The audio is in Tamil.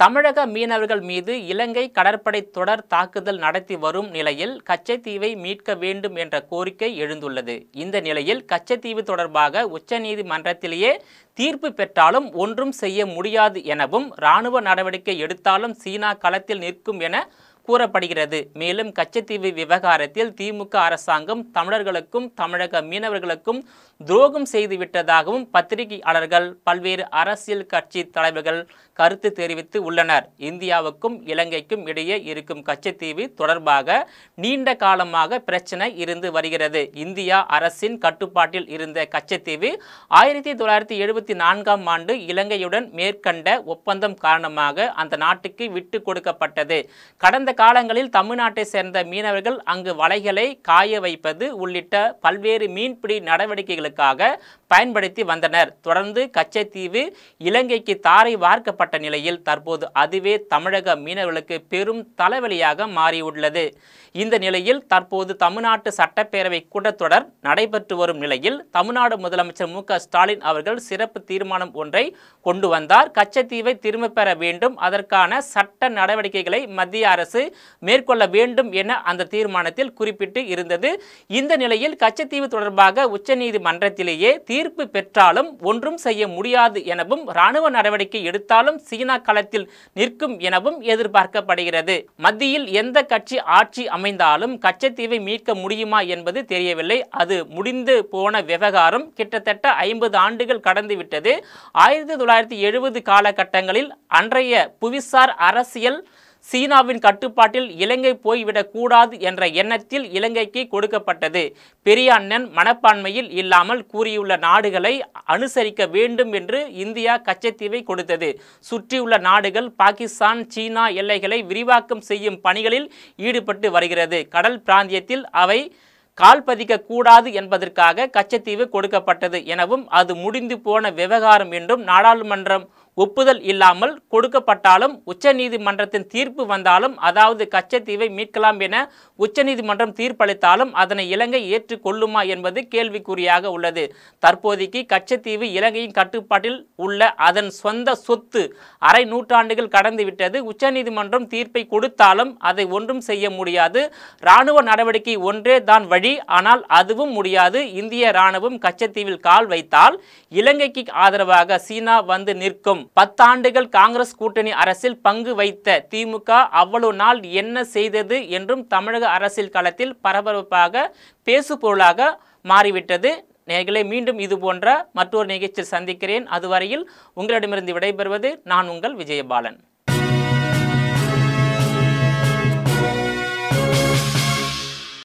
தமிழக மீனவர்கள் மீது இலங்கை கடற்படை தொடர் தாக்குதல் நடத்தி வரும் நிலையில் கச்சைத்தீவை மீட்க வேண்டும் என்ற கோரிக்கை எழுந்துள்ளது. இந்த நிலையில் கச்சைத்தீவு தொடர்பாக உச்சநீதிமன்றத்திலேயே தீர்ப்பு பெற்றாலும் ஒன்றும் செய்ய முடியாது எனவும் இராணுவ நடவடிக்கை எடுத்தாலும் சீனா களத்தில் நிற்கும் என கூறப்படுகிறது. மேலும் கச்சைத்தீவு விவகாரத்தில் திமுக அரசாங்கம் தமிழர்களுக்கும் தமிழக மீனவர்களுக்கும் துரோகம் செய்துவிட்டதாகவும் பத்திரிகையாளர்கள், பல்வேறு அரசியல் கட்சி தலைவர்கள் கருத்து தெரிவித்து உள்ளனர். இந்தியாவுக்கும் இலங்கைக்கும் இடையே இருக்கும் கச்சைத்தீவு தொடர்பாக நீண்ட காலமாக பிரச்சனை இருந்து வருகிறது. இந்தியா அரசின் கட்டுப்பாட்டில் இருந்த கச்சைத்தீவு 1974ஆம் ஆண்டு இலங்கையுடன் மேற்கண்ட ஒப்பந்தம் காரணமாக அந்த நாட்டுக்கு விட்டு கொடுக்கப்பட்டது. கடந்த காலங்களில் தமிழ்நாட்டை சேர்ந்த மீனவர்கள் அங்கு வலைகளை காய வைப்பது உள்ளிட்ட பல்வேறு மீன்பிடி நடவடிக்கைகளுக்காக பயன்படுத்தி வந்தனர். தொடர்ந்து கச்சைத்தீவு இலங்கைக்கு தாரை வார்க்கப்பட்ட நிலையில் தற்போது அதுவே தமிழக மீனவர்களுக்கு பெரும் தலைவலியாக மாறியுள்ளது. இந்த நிலையில் தற்போது தமிழ்நாட்டு சட்டப்பேரவை கூட்டத்தொடர் நடைபெற்று வரும் நிலையில் தமிழ்நாடு முதலமைச்சர் மு.க. ஸ்டாலின் அவர்கள் சிறப்பு தீர்மானம் ஒன்றை கொண்டு வந்தார். கச்சைத்தீவை திரும்ப பெற வேண்டும், அதற்கான சட்ட நடவடிக்கைகளை மத்திய அரசு மேற்கொள்ள வேண்டும் என அந்த தீர்மானத்தில் குறிப்பிட்டு இருந்தது. இந்த நிலையில் கச்சைத்தீவு தொடர்பாக உச்சநீதிமன்றத்திலேயே தீர்ப்பு பெற்றாலும் ஒன்றும் செய்ய முடியாது எனவும் இராணுவ நடவடிக்கை எடுத்தாலும் சீனா களத்தில் நிற்கும் எனவும் எதிர்பார்க்கப்படுகிறது. மத்தியில் எந்த கட்சி ஆட்சி அமைந்தாலும் கச்சைத்தீவை மீட்க முடியுமா என்பது தெரியவில்லை. அது முடிந்து போன விவகாரம் கிட்டத்தட்ட 50 ஆண்டுகள் கடந்துவிட்டது. 1970 காலகட்டங்களில் அன்றைய புவிசார் அரசியல் சீனாவின் கட்டுப்பாட்டில் இலங்கை போய்விடக் கூடாது என்ற எண்ணத்தில் இலங்கைக்கு கொடுக்கப்பட்டது. பெரிய அண்ணன் மனப்பான்மையில் இல்லாமல் கூறியுள்ள நாடுகளை அனுசரிக்க வேண்டும் என்று இந்தியா கச்சைத்தீவை கொடுத்தது. சுற்றியுள்ள நாடுகள் பாகிஸ்தான், சீனா எல்லைகளை விரிவாக்கம் செய்யும் பணிகளில் ஈடுபட்டு வருகிறது. கடல் பிராந்தியத்தில் அவை கால் பதிக்க கூடாது என்பதற்காக கச்சைத்தீவு கொடுக்கப்பட்டது எனவும் அது முடிந்து போன விவகாரம் என்றும் நாடாளுமன்றம் ஒப்புதல் இல்லாமல் கொடுக்கப்பட்டாலும் உச்சநீதிமன்றத்தின் தீர்ப்பு வந்தாலும், அதாவது கச்சைத்தீவை மீட்கலாம் என உச்சநீதிமன்றம் தீர்ப்பளித்தாலும் அதனை இலங்கை ஏற்றுக்கொள்ளுமா என்பது கேள்விக்குறியாக உள்ளது. தற்போதைக்கு கச்சைத்தீவு இலங்கையின் கட்டுப்பாட்டில் உள்ள அதன் சொந்த சொத்து. அரை நூற்றாண்டுகள் கடந்துவிட்டது. உச்சநீதிமன்றம் தீர்ப்பை கொடுத்தாலும் அதை ஒன்றும் செய்ய முடியாது. இராணுவ நடவடிக்கை ஒன்றே தான் வழி, ஆனால் அதுவும் முடியாது. இந்திய இராணுவம் கச்சைத்தீவில் கால் வைத்தால் இலங்கைக்கு ஆதரவாக சீனா வந்து நிற்கும். 10 ஆண்டுகள் காங்கிரஸ் கூட்டணி அரசில் பங்கு வைத்த திமுக அவ்வளவு நாள் என்ன செய்தது என்றும் தமிழக அரசியல் களத்தில் பரபரப்பாக பேசுபொருளாக மாறிவிட்டது. நேயர்களே, மீண்டும் இது போன்ற மற்றொரு நிகழ்ச்சியில் சந்திக்கிறேன். அதுவரையில் உங்களிடமிருந்து விடைபெறுவது நான் உங்கள் விஜயபாலன்.